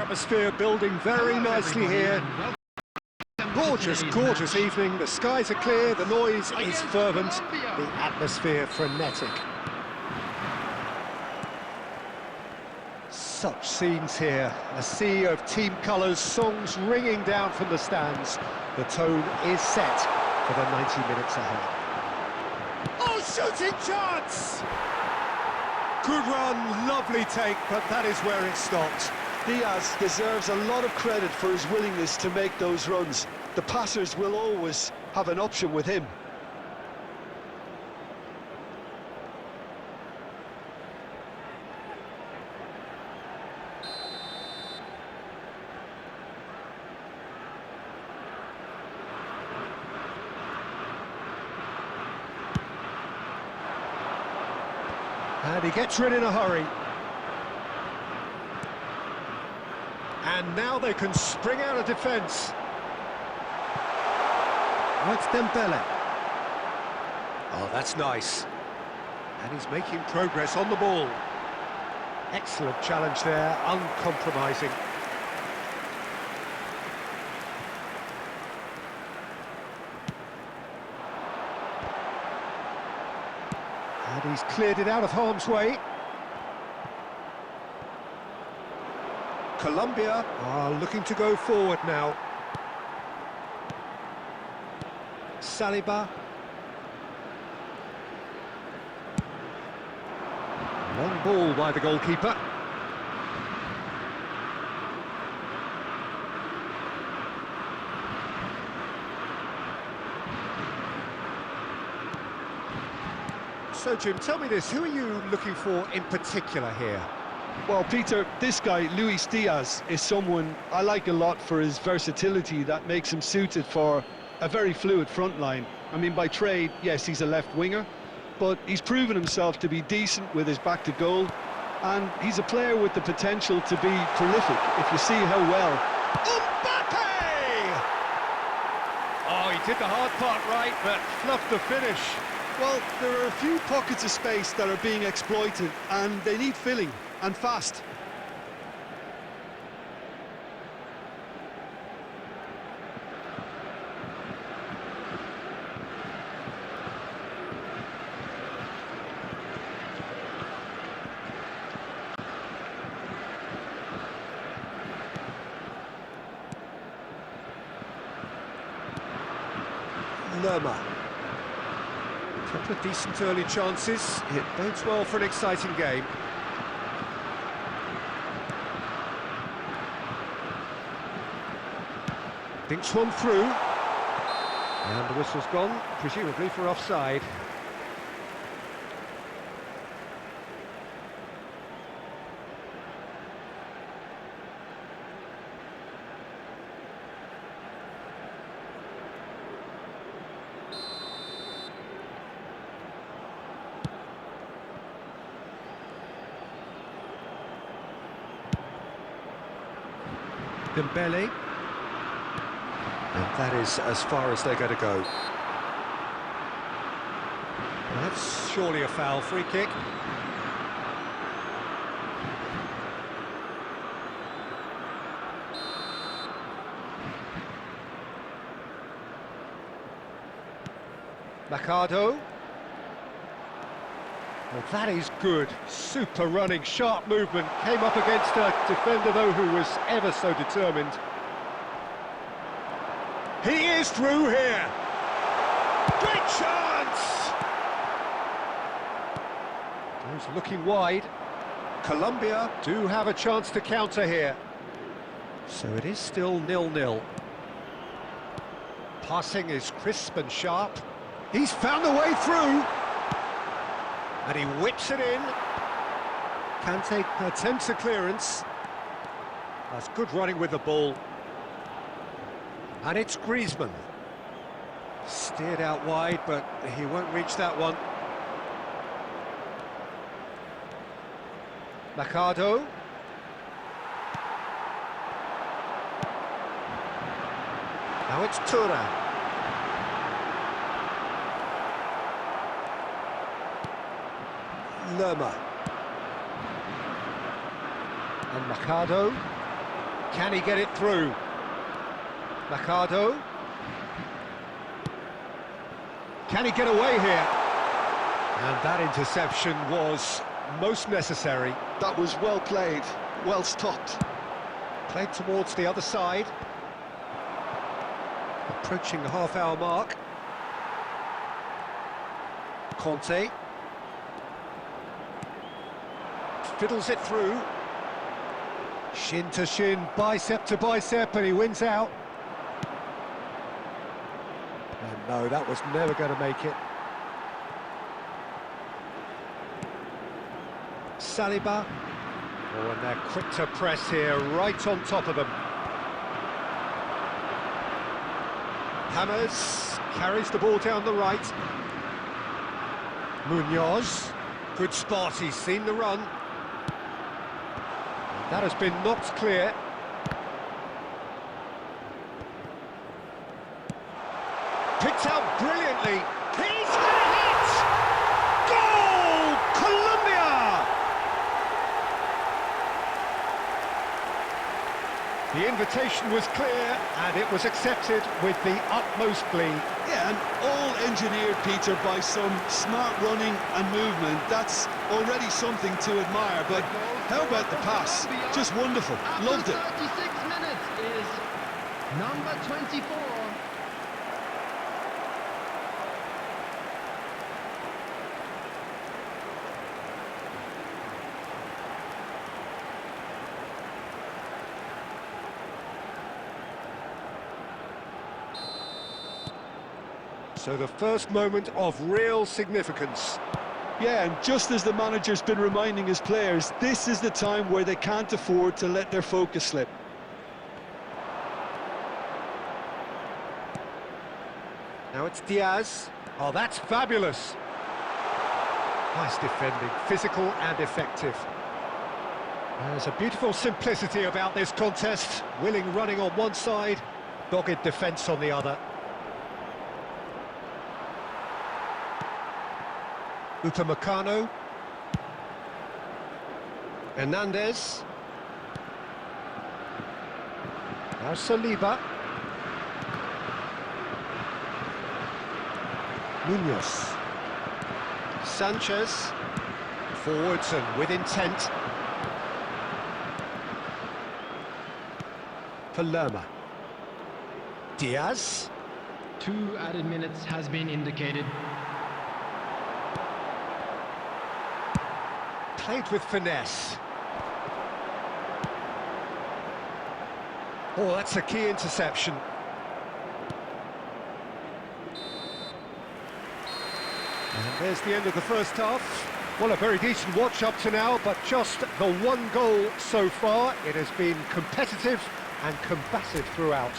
atmosphere building very nicely here. Gorgeous, gorgeous evening. The skies are clear, the noise is fervent, the atmosphere frenetic. Such scenes here, a sea of team colours, songs ringing down from the stands. The tone is set for the 90 minutes ahead. Oh, shooting chance! Good run, lovely take, but that is where it stopped. Diaz deserves a lot of credit for his willingness to make those runs. The passers will always have an option with him. And he gets rid in a hurry. And now they can spring out of defence. That's Dembele. Oh, that's nice. And he's making progress on the ball. Excellent challenge there, uncompromising. And he's cleared it out of harm's way. Colombia are looking to go forward now. Saliba. Long ball by the goalkeeper. So, Jim, tell me this, who are you looking for in particular here? Well, Peter, this guy, Luis Diaz, is someone I like a lot for his versatility that makes him suited for a very fluid front line. I mean, by trade, yes, he's a left winger, but he's proven himself to be decent with his back to goal, and he's a player with the potential to be prolific, if you see how well. Mbappe! Oh, he did the hard part right, but fluffed the finish. Well, there are a few pockets of space that are being exploited, and they need filling, and fast. Lerma. A couple of decent early chances. It bodes well for an exciting game. Thinks one through. And the whistle's gone, presumably for offside. Dembele. And that is as far as they're going to go. That's surely a foul, free kick. Mercado. Well, that is good. Super running, sharp movement. Came up against a defender, though, who was ever so determined. He is through here. Great chance! He's looking wide. Colombia do have a chance to counter here. So it is still 0-0. Passing is crisp and sharp. He's found a way through. And he whips it in. Kante attempts a clearance. That's good running with the ball. And it's Griezmann. Steered out wide, but he won't reach that one. Mercado. Now it's Tura. Lerma. And Mercado. Can he get it through? Mercado. Can he get away here? And that interception was most necessary. That was well played, well stopped. Played towards the other side. Approaching the half-hour mark. Conte. Fiddles it through. Shin to shin, bicep to bicep, and he wins out. And no, that was never going to make it. Saliba. Oh, and they're quick to press here, right on top of them. Hammers, carries the ball down the right. Munoz, good spot, he's seen the run. That has been knocked clear. Picked out brilliantly. He's got a hit! Goal! Colombia! The invitation was clear and it was accepted with the utmost glee. Yeah, and all engineered, Peter, by some smart running and movement. That's already something to admire, but how about the pass? Just wonderful. Loved it. 36 minutes is number 24. So the first moment of real significance. Yeah, and just as the manager's been reminding his players, this is the time where they can't afford to let their focus slip. Now it's Diaz. Oh, that's fabulous. Nice defending, physical and effective. There's a beautiful simplicity about this contest. Willing running on one side, dogged defence on the other. Upamecano. Hernandez. Now Saliba. Munoz. Sanchez. Forwards and with intent. Palermo. Diaz. 2 added minutes has been indicated. Played with finesse. Oh, that's a key interception. And there's the end of the first half. Well, a very decent watch up to now, but just the one goal so far. It has been competitive and combative throughout.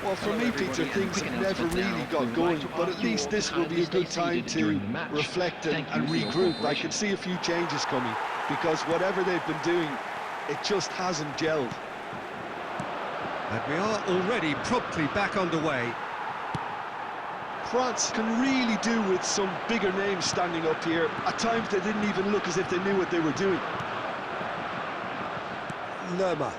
Well, for me, Peter, things never really got going, but at least this will be a good time to reflect and regroup. I can see a few changes coming, because whatever they've been doing, it just hasn't gelled. And we are already promptly back underway. France can really do with some bigger names standing up here. At times they didn't even look as if they knew what they were doing. Lerma.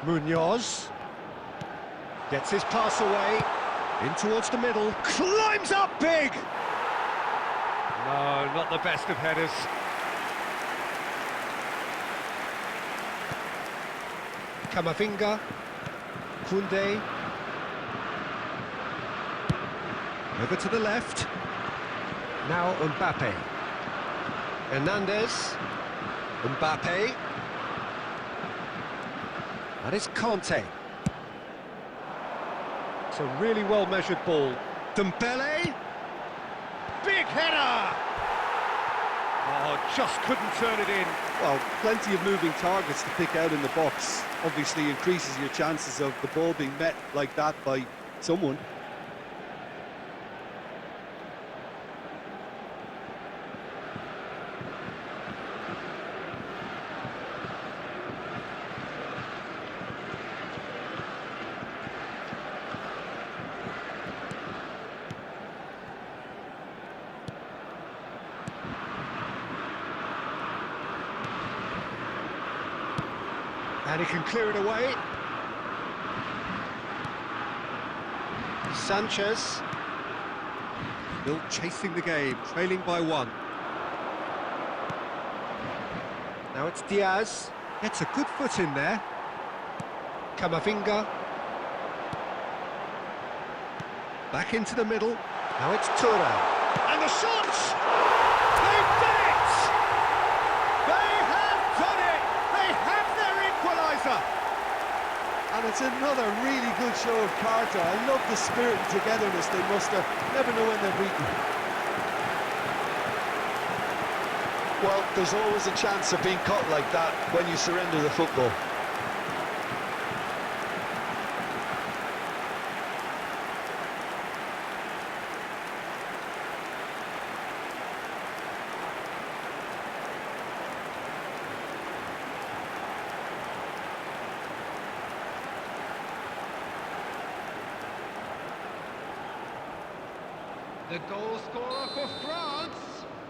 Munoz gets his pass away, in towards the middle, climbs up big! No, not the best of headers. Camavinga, Koundé, over to the left, now Mbappe, Hernandez, Mbappe, that is Conte. It's a really well-measured ball. Dembele, big header! Oh, just couldn't turn it in. Well, plenty of moving targets to pick out in the box. Obviously increases your chances of the ball being met like that by someone. And he can clear it away. Sanchez. Still chasing the game, trailing by 1. Now it's Diaz. Gets a good foot in there. Camavinga. Back into the middle. Now it's Thuram. And the shot! They've done it! They have done it! They have their equaliser! And it's another really good show of character. I love the spirit and togetherness they muster. Never know when they're beaten. Well, there's always a chance of being caught like that when you surrender the football. The goal scorer for France.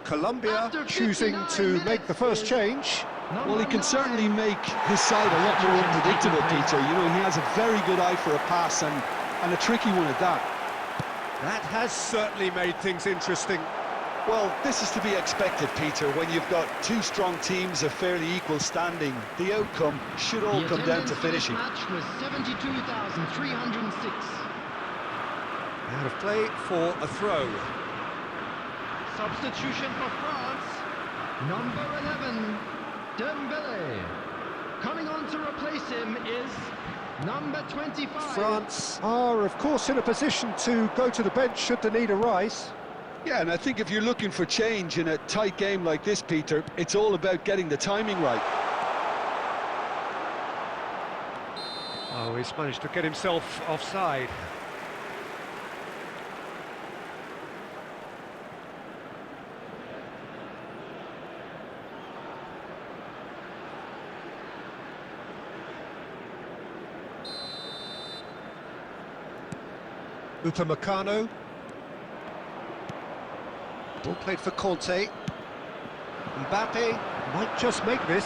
Colombia After choosing 59 to make the first is change. Well, he can certainly make his side a lot more unpredictable, Peter. You know, he has a very good eye for a pass and a tricky one at that. That has certainly made things interesting. Well, this is to be expected, Peter, when you've got two strong teams of fairly equal standing. The outcome should all The come down to attendance for this finishing. match was 72,306. Out of play for a throw. Substitution for France. Number 11, Dembele. Coming on to replace him is number 25. France are, of course, in a position to go to the bench should the need arise. Yeah, and I think if you're looking for change in a tight game like this, Peter, it's all about getting the timing right. Oh, he's managed to get himself offside. Upamecano. Ball played for Conte. Mbappe might just make this.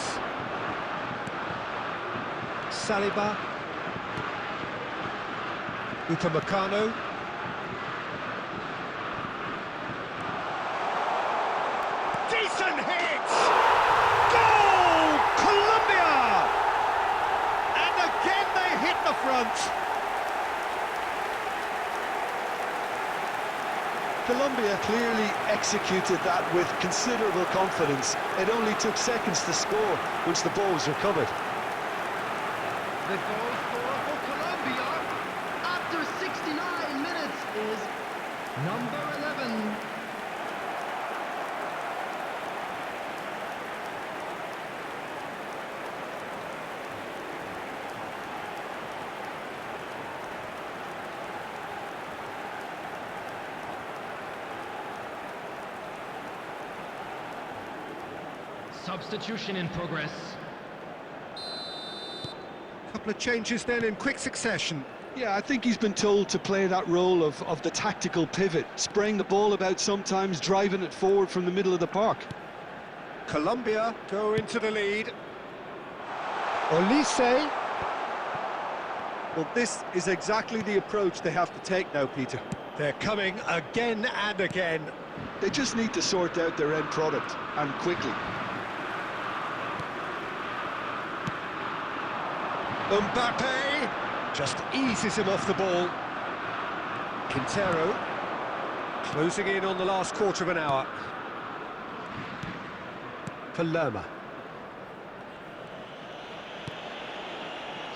Saliba. Upamecano. Decent hit! Goal! Colombia! And again they hit the front. Colombia clearly executed that with considerable confidence. It only took seconds to score once the ball was recovered. The goal scorer for Colombia after 69 minutes is number 11. Substitution in progress. Couple of changes then in quick succession. Yeah, I think he's been told to play that role of the tactical pivot, spraying the ball about sometimes, driving it forward from the middle of the park. Colombia go into the lead. Olise. Well, this is exactly the approach they have to take now, Peter. They're coming again and again. They just need to sort out their end product, and quickly. Mbappe just eases him off the ball. Quintero closing in on the last quarter of an hour. Palermo.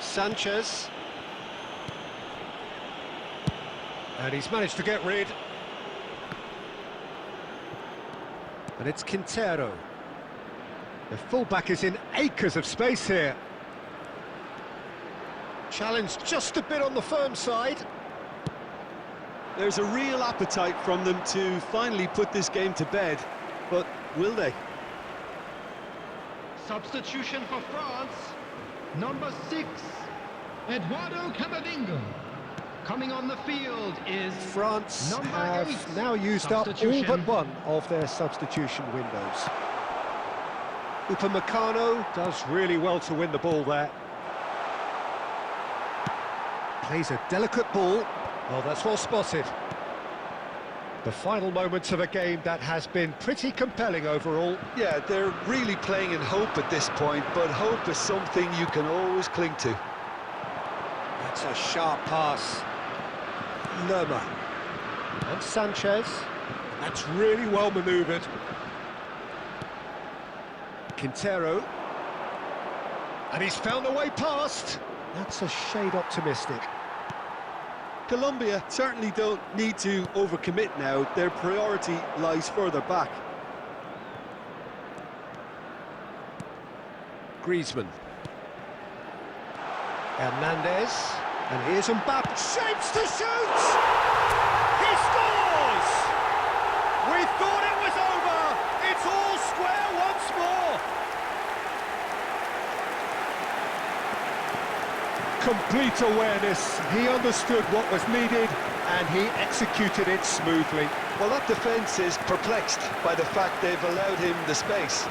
Sanchez. And he's managed to get rid. And it's Quintero. The fullback is in acres of space here. Challenge just a bit on the firm side. There's a real appetite from them to finally put this game to bed, but will they? Substitution for France. Number 6, Eduardo Camavinga. Coming on the field is France number have 8. now used up all Substitution. but one of their substitution windows. Upamecano does really well to win the ball there. Plays a delicate ball. Oh, that's well spotted. The final moments of a game that has been pretty compelling overall. Yeah, they're really playing in hope at this point, but hope is something you can always cling to. That's a sharp pass. Lerma. And Sanchez. That's really well manoeuvred. Quintero. And he's found a way past. That's a shade optimistic. Colombia certainly don't need to overcommit now. Their priority lies further back. Griezmann. Hernandez. And here's Mbappe. Shapes to shoot! He scores! We thought it was over. It's all square once more. Complete awareness. He understood what was needed and he executed it smoothly. Well, that defence is perplexed by the fact they've allowed him the space.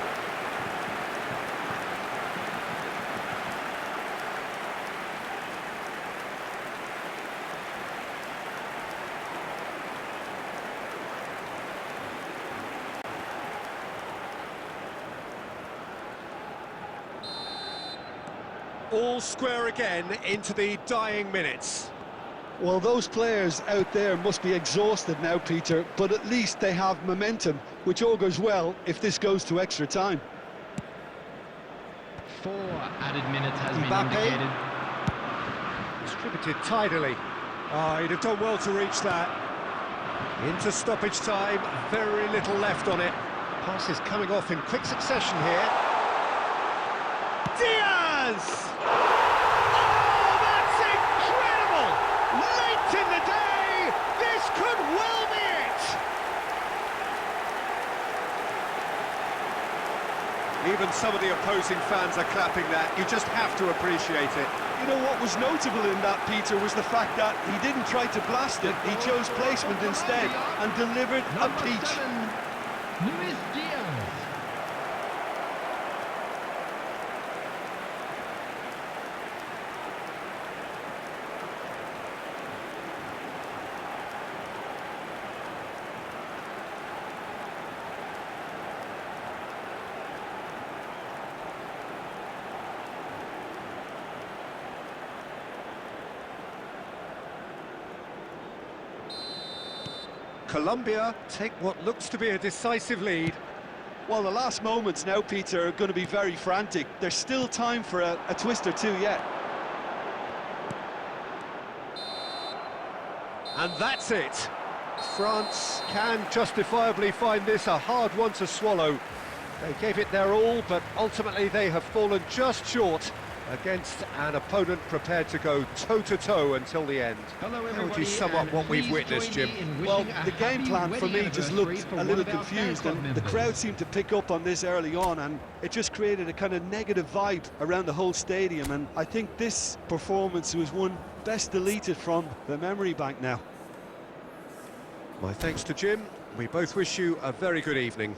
All square again into the dying minutes. Well, those players out there must be exhausted now, Peter, but at least they have momentum, which augurs well if this goes to extra time. 4 added minutes has been Mbappe. indicated. Distributed tidily. Oh, he'd have done well to reach that. Into stoppage time, very little left on it. Passes coming off in quick succession here. Diaz! Oh, that's incredible! Late in the day, this could well be it! Even some of the opposing fans are clapping that. You just have to appreciate it. You know what was notable in that, Peter, was the fact that he didn't try to blast it. He chose placement instead and delivered a Number peach. 7, Luis Diaz. Colombia take what looks to be a decisive lead. Well, the last moments now, Peter, are going to be very frantic. There's still time for a twist or two yet. And that's it. France can justifiably find this a hard one to swallow. They gave it their all, but ultimately they have fallen just short against an opponent prepared to go toe-to-toe until the end. Hello, How would everybody, you sum up and what we've please witnessed, join Jim? me in Well, wishing a the game happy plan for wedding me just anniversary looked for a one little of our fan confused, club and the members. crowd seemed to pick up on this early on, and it just created a kind of negative vibe around the whole stadium, and I think this performance was one best deleted from the memory bank now. My thanks to Jim. We both wish you a very good evening.